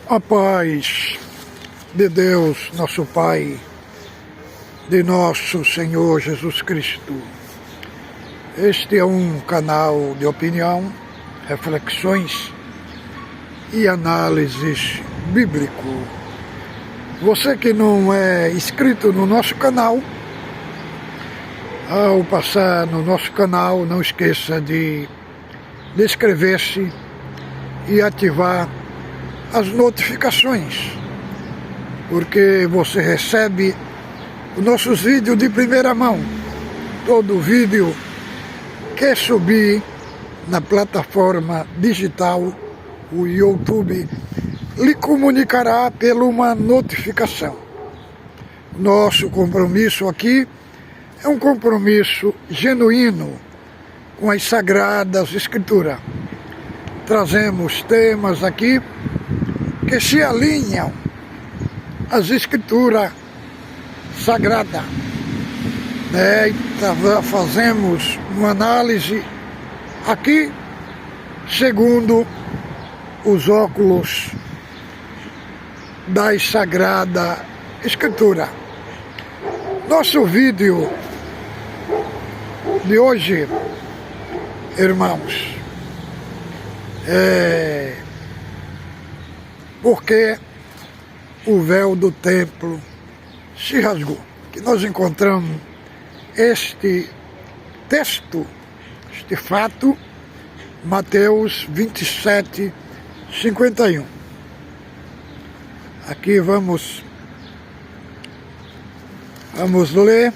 A paz de Deus, nosso Pai, de nosso Senhor Jesus Cristo. Este é um canal de opinião, reflexões e análises bíblico. Você que não é inscrito no nosso canal, ao passar no nosso canal, não esqueça de inscrever-se e ativar as notificações, porque você recebe os nossos vídeos de primeira mão. Todo vídeo que subir na plataforma digital, o YouTube, lhe comunicará pela uma notificação. Nosso compromisso aqui é um compromisso genuíno com as Sagradas Escrituras. Trazemos temas aqui que se alinham às Escrituras Sagradas. Fazemos uma análise aqui segundo os óculos das Sagradas Escrituras. Nosso vídeo de hoje, irmãos, porque o véu do templo se rasgou. Que nós encontramos este texto, este fato, Mateus 27, 51. Aqui vamos ler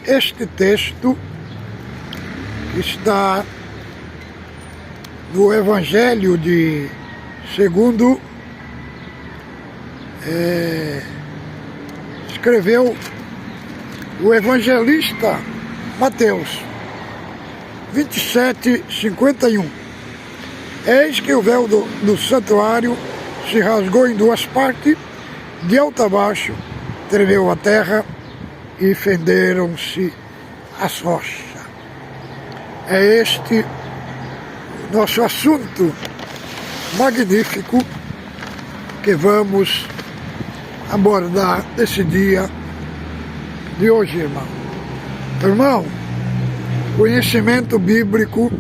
este texto que está no Evangelho de segundo escreveu o evangelista Mateus 27, 51. Eis que o véu do santuário se rasgou em duas partes, de alto a baixo, tremeu a terra e fenderam-se as rochas. É este nosso assunto magnífico que vamos abordar nesse dia de hoje, irmão. Irmão, conhecimento bíblico,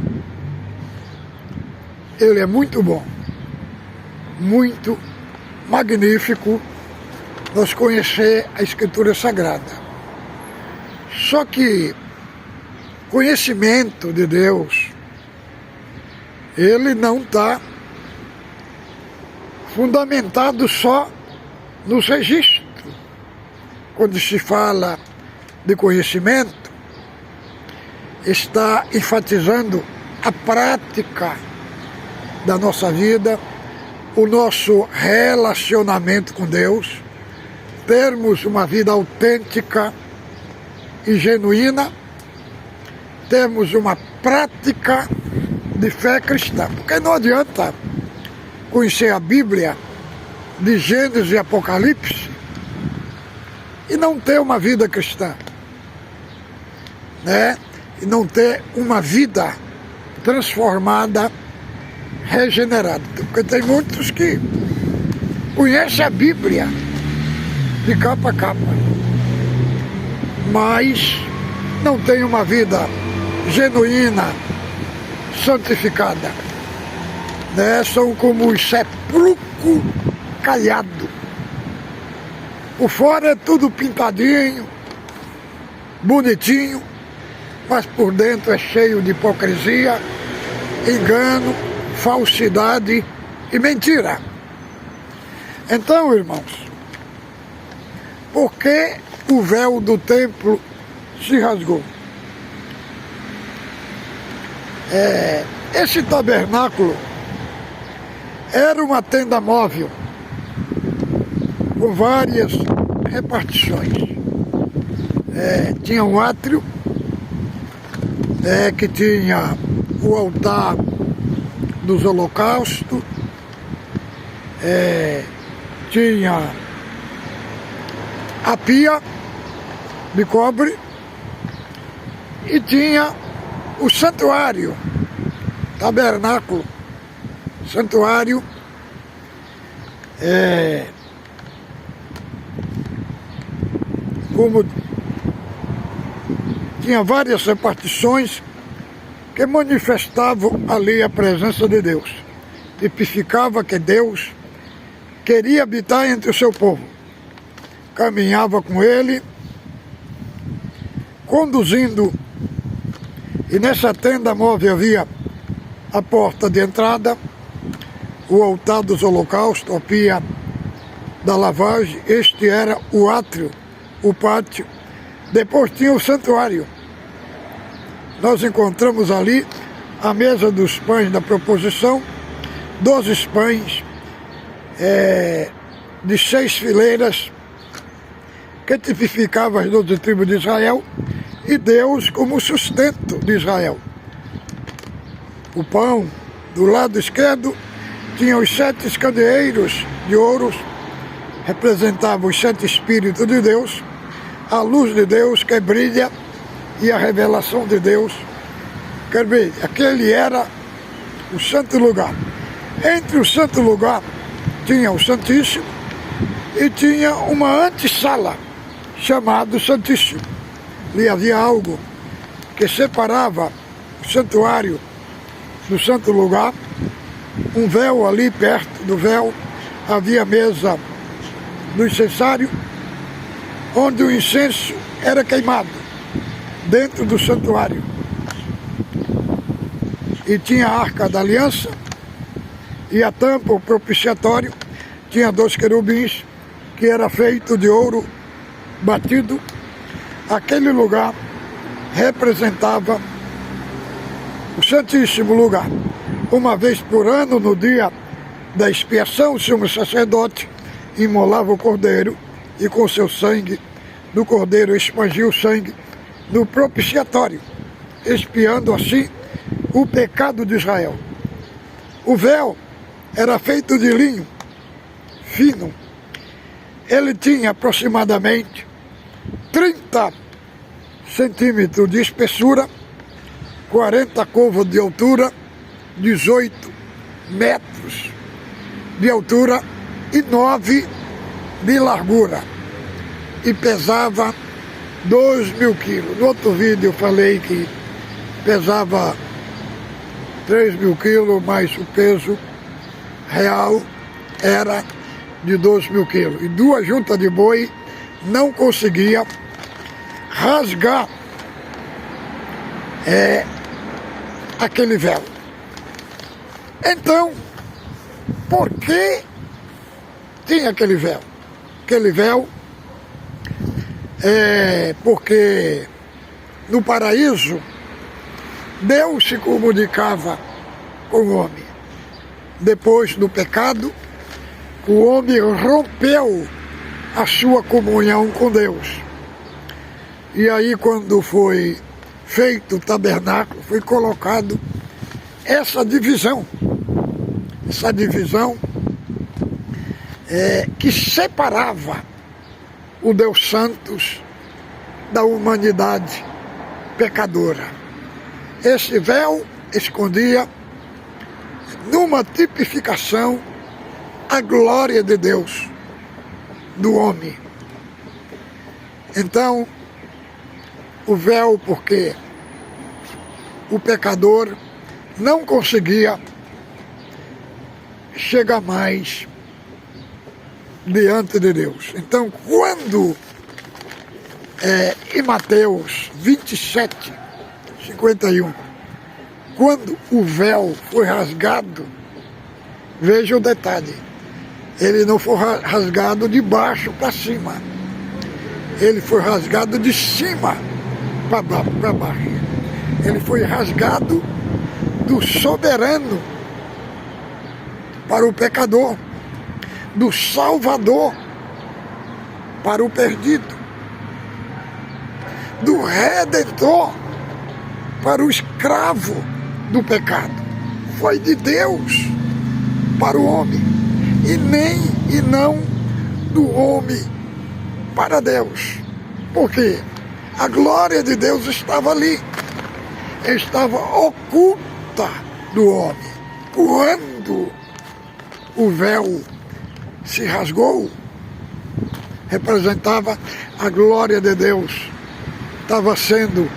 ele é muito bom, muito magnífico nós conhecer a Escritura Sagrada. Só que conhecimento de Deus, ele não está fundamentado só nos registros. Quando se fala de conhecimento, está enfatizando a prática da nossa vida, o nosso relacionamento com Deus, termos uma vida autêntica e genuína, termos uma prática de fé cristã. Porque não adianta conhecer a Bíblia de Gênesis e Apocalipse e não ter uma vida cristã, né? E não ter uma vida transformada, regenerada. Porque tem muitos que conhecem a Bíblia de capa a capa, mas não tem uma vida genuína, santificada, né? São como os sepulcros caiados. Por fora é tudo pintadinho, bonitinho, mas por dentro é cheio de hipocrisia, engano, falsidade e mentira. Então, irmãos, por que o véu do templo se rasgou? Esse tabernáculo era uma tenda móvel com várias repartições. Tinha um átrio, que tinha o altar dos holocaustos, tinha a pia de cobre e tinha o santuário, tabernáculo, santuário como tinha várias repartições que manifestavam ali a presença de Deus. Tipificava que Deus queria habitar entre o seu povo. Caminhava com ele, conduzindo, e nessa tenda móvel havia a porta de entrada, o altar dos holocaustos, a pia da lavagem. Este era o átrio, o pátio. Depois tinha o santuário. Nós encontramos ali a mesa dos pães da proposição, 12 pães de 6 fileiras, que tipificava as 12 tribos de Israel, e Deus como sustento de Israel. O pão, do lado esquerdo, tinha os 7 candeeiros de ouro, representavam os 7 Espíritos de Deus, a luz de Deus que brilha e a revelação de Deus que brilha. Aquele era o santo lugar. Entre o santo lugar tinha o Santíssimo e tinha uma antessala chamada Santíssimo. Ali havia algo que separava o santuário do santo lugar, um véu ali perto do véu, havia a mesa do incensário, onde o incenso era queimado dentro do santuário. E tinha a arca da aliança e a tampa, o propiciatório, tinha 2 querubins, que era feito de ouro batido. Aquele lugar representava o Santíssimo Lugar. Uma vez por ano, no dia da expiação, o sumo sacerdote imolava o cordeiro e com seu sangue do cordeiro expangia o sangue no propiciatório, expiando assim o pecado de Israel. O véu era feito de linho fino. Ele tinha aproximadamente 30 centímetros de espessura, 40 côvados de altura, 18 metros de altura e 9 de largura. E pesava 2.000 quilos. No outro vídeo eu falei que pesava 3.000 quilos, mas o peso real era de 2.000 quilos. E 2 juntas de boi não conseguia rasgar aquele véu. Então, por que tinha aquele véu? Aquele véu porque no paraíso Deus se comunicava com o homem. Depois do pecado, o homem rompeu a sua comunhão com Deus. E aí, quando foi feito o tabernáculo, foi colocado essa divisão que separava o Deus Santos da humanidade pecadora. Esse véu escondia, numa tipificação, a glória de Deus do homem. Então, o véu, porque o pecador não conseguia chegar mais diante de Deus. Então, quando em Mateus 27, 51, quando o véu foi rasgado, veja o detalhe, ele não foi rasgado de baixo para cima, ele foi rasgado de cima para baixo. Ele foi rasgado do soberano para o pecador, do Salvador para o perdido, do Redentor para o escravo do pecado. Foi de Deus para o homem e não do homem para Deus. Por quê? A glória de Deus estava ali, estava oculta do homem. Quando o véu se rasgou, representava a glória de Deus, estava sendo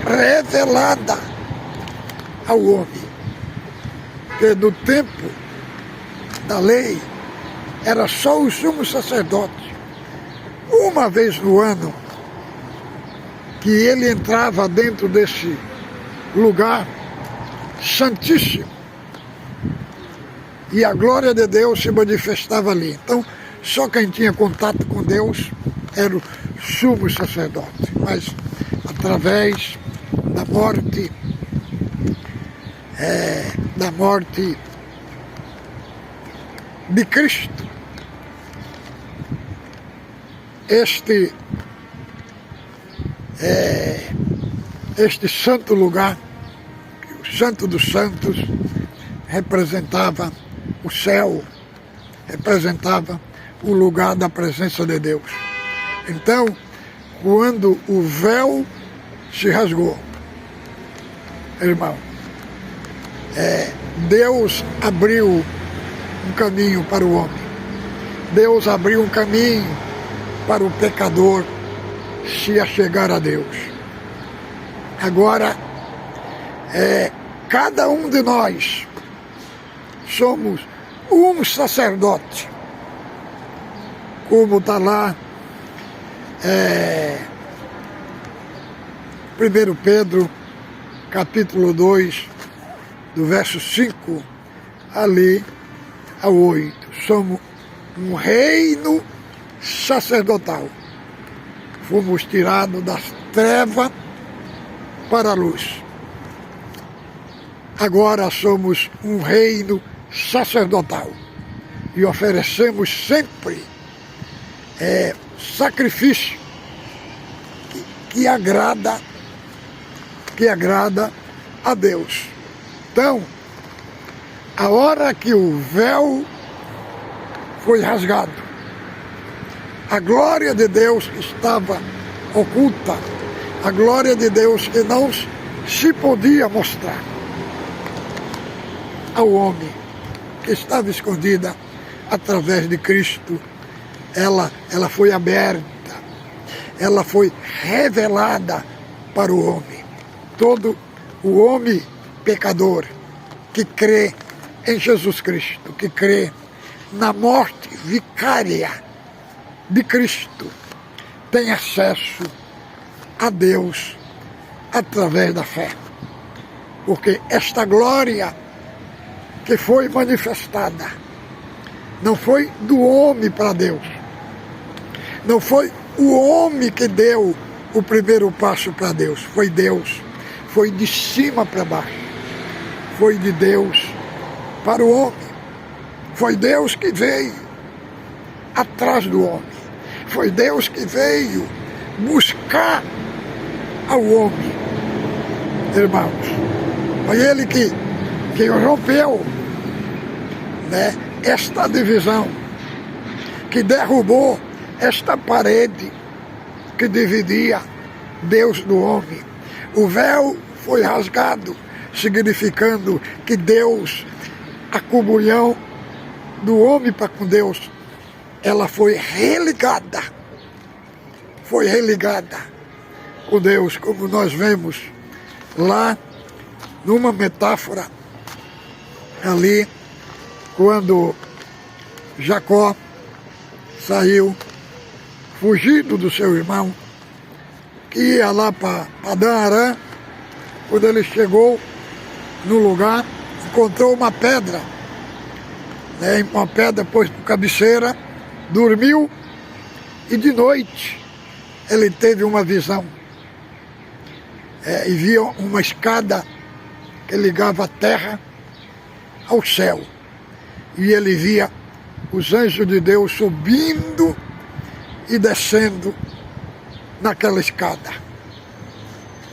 revelada ao homem. Porque no tempo da lei era só o sumo sacerdote, uma vez no ano, que ele entrava dentro desse lugar santíssimo e a glória de Deus se manifestava ali. Então, só quem tinha contato com Deus era o sumo sacerdote. Mas, através da morte de Cristo, este santo lugar, o Santo dos Santos, representava o céu, representava o lugar da presença de Deus. Então, quando o véu se rasgou, irmão, Deus abriu um caminho para o homem. Deus abriu um caminho para o pecador se achegar a Deus. Agora, cada um de nós somos um sacerdote, como está lá 1 Pedro, capítulo 2, do verso 5 ali ao 8. Somos um reino sacerdotal. Fomos tirados das trevas para a luz. Agora somos um reino sacerdotal e oferecemos sempre sacrifício que agrada a Deus. Então, a hora que o véu foi rasgado, a glória de Deus que estava oculta, a glória de Deus que não se podia mostrar ao homem, que estava escondida através de Cristo, ela foi aberta, ela foi revelada para o homem. Todo o homem pecador que crê em Jesus Cristo, que crê na morte vicária de Cristo, tem acesso a Deus através da fé. Porque esta glória que foi manifestada não foi do homem para Deus. Não foi o homem que deu o primeiro passo para Deus. Foi Deus. Foi de cima para baixo. Foi de Deus para o homem. Foi Deus que veio atrás do homem. Foi Deus que veio buscar ao homem. Irmãos, foi Ele que rompeu, esta divisão, que derrubou esta parede que dividia Deus do homem. O véu foi rasgado, significando que Deus, a comunhão do homem para com Deus, ela foi religada com Deus, como nós vemos lá numa metáfora ali, quando Jacó saiu fugindo do seu irmão, que ia lá para Padã-Arã. Quando ele chegou no lugar, encontrou uma pedra, uma pedra pôs por cabeceira, dormiu, e de noite ele teve uma visão, e via uma escada que ligava a terra ao céu, e ele via os anjos de Deus subindo e descendo naquela escada,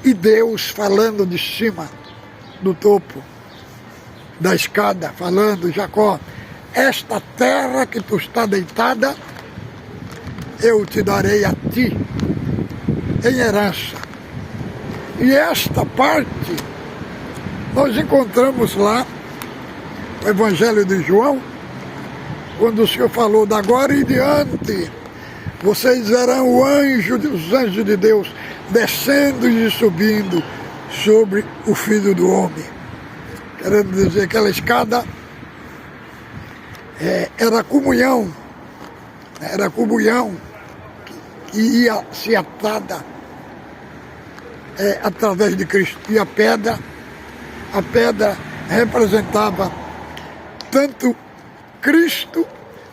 e Deus falando de cima do topo da escada, falando: Jacó, esta terra que tu está deitada, eu te darei a ti em herança. E esta parte nós encontramos lá no Evangelho de João, quando o Senhor falou, da agora em diante, vocês verão os anjos de Deus descendo e subindo sobre o Filho do Homem. Querendo dizer, aquela escada era comunhão que ia ser atada através de Cristo. E a pedra representava tanto Cristo,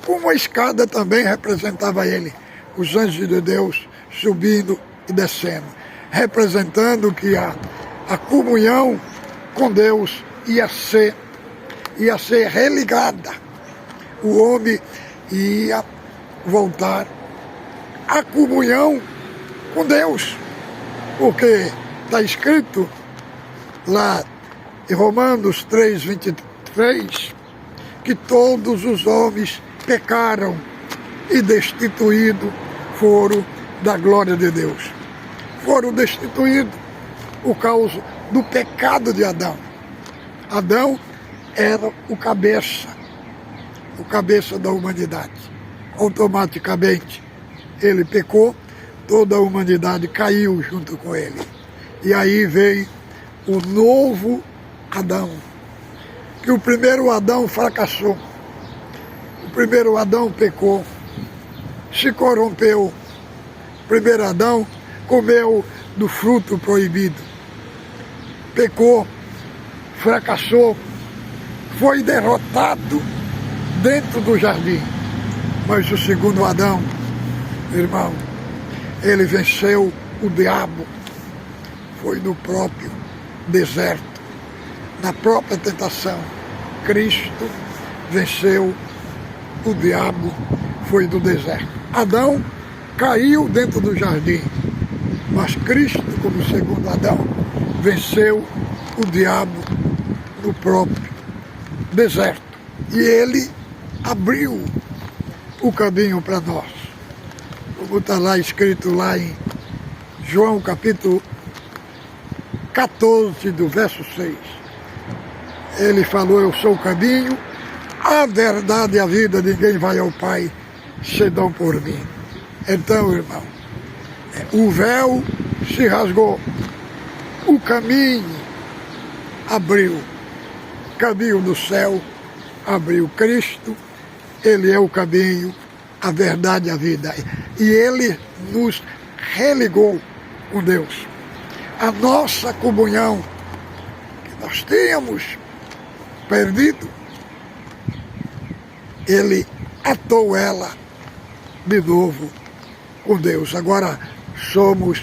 como a escada também representava Ele. Os anjos de Deus subindo e descendo, representando que a comunhão com Deus ia ser religada. O homem ia voltar à comunhão com Deus, porque está escrito lá em Romanos 3:23 que todos os homens pecaram e destituídos foram da glória de Deus. Foram destituídos por causa do pecado de Adão. Adão era o cabeça da humanidade. Automaticamente ele pecou, toda a humanidade caiu junto com ele. E aí veio o novo Adão, que o primeiro Adão fracassou. O primeiro Adão pecou, se corrompeu. O primeiro Adão comeu do fruto proibido. Pecou, fracassou, foi derrotado dentro do jardim. Mas o segundo Adão, irmão, ele venceu o diabo. Foi no próprio deserto, na própria tentação. Cristo venceu o diabo, foi do deserto. Adão caiu dentro do jardim, mas Cristo, como segundo Adão, venceu o diabo no próprio deserto. E ele abriu o caminho para nós. Como está lá escrito lá em João capítulo 14, do verso 6. Ele falou, eu sou o caminho, a verdade e a vida, ninguém vai ao Pai senão por mim. Então, irmão, o véu se rasgou, o caminho abriu, caminho do céu abriu. Cristo, ele é o caminho, a verdade e a vida. E ele nos religou com Deus. A nossa comunhão que nós tínhamos perdido, ele atou ela de novo com Deus. Agora somos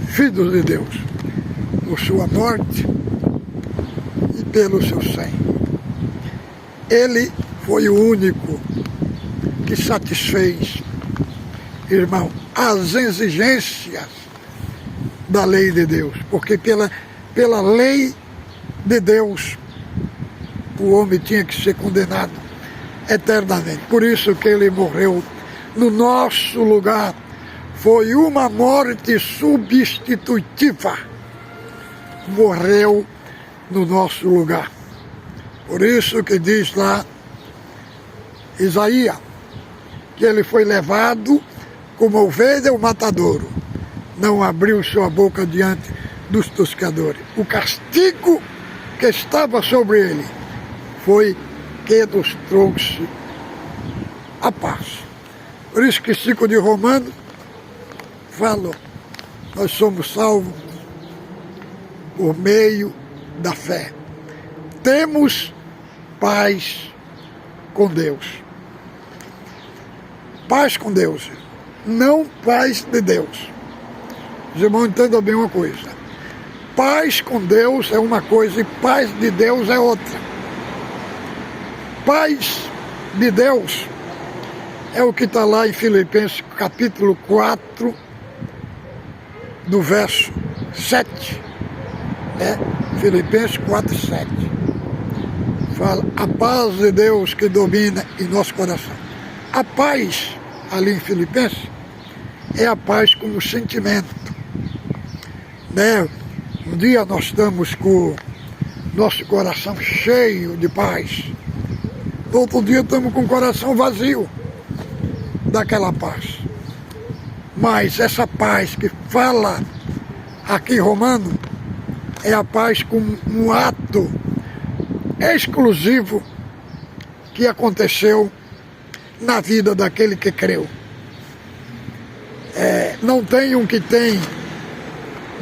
filhos de Deus por sua morte e pelo seu sangue. Ele foi o único que satisfez, irmão, as exigências da lei de Deus, porque pela lei de Deus o homem tinha que ser condenado eternamente. Por isso que ele morreu no nosso lugar. Foi uma morte substitutiva. Morreu no nosso lugar. Por isso que diz lá Isaías, que ele foi levado como ovelha ao matadouro. Não abriu sua boca diante dos tosqueadores. O castigo que estava sobre ele foi que nos trouxe a paz. Por isso que 5 de Romanos fala, nós somos salvos por meio da fé. Temos paz com Deus. Paz com Deus, não paz de Deus. Os irmãos entendam bem uma coisa. Paz com Deus é uma coisa e paz de Deus é outra. Paz de Deus é o que está lá em Filipenses capítulo 4, do verso 7. Filipenses 4, 7. Fala, a paz de Deus que domina em nosso coração. A paz, ali em Filipenses, é a paz como sentimento. Um dia nós estamos com nosso coração cheio de paz. No outro dia estamos com o coração vazio daquela paz. Mas essa paz que fala aqui Romano é a paz com um ato exclusivo que aconteceu na vida daquele que creu. Não tem um que tem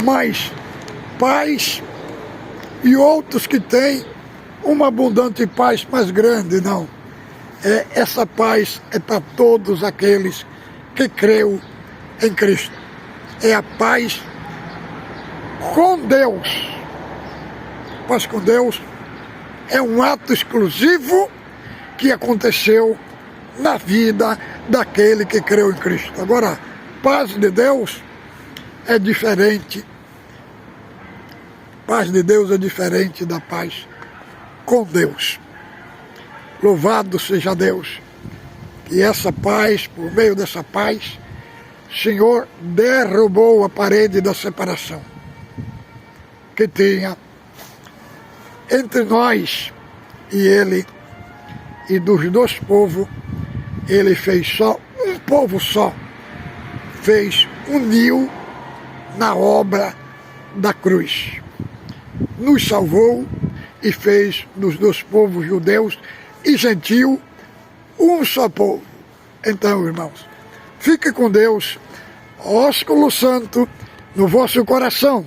mais paz e outros que têm uma abundante paz mais grande, não. Essa paz é para todos aqueles que creu em Cristo. É a paz com Deus. Paz com Deus é um ato exclusivo que aconteceu na vida daquele que creu em Cristo. Agora, paz de Deus é diferente. Paz de Deus é diferente da paz com Deus. Louvado seja Deus. E essa paz, por meio dessa paz, o Senhor derrubou a parede da separação que tinha entre nós e Ele, e dos dois povos, Ele fez só um povo só, uniu na obra da cruz. Nos salvou e fez dos dois povos judeus e gentil um só povo. Então, irmãos, fique com Deus, ósculo santo no vosso coração.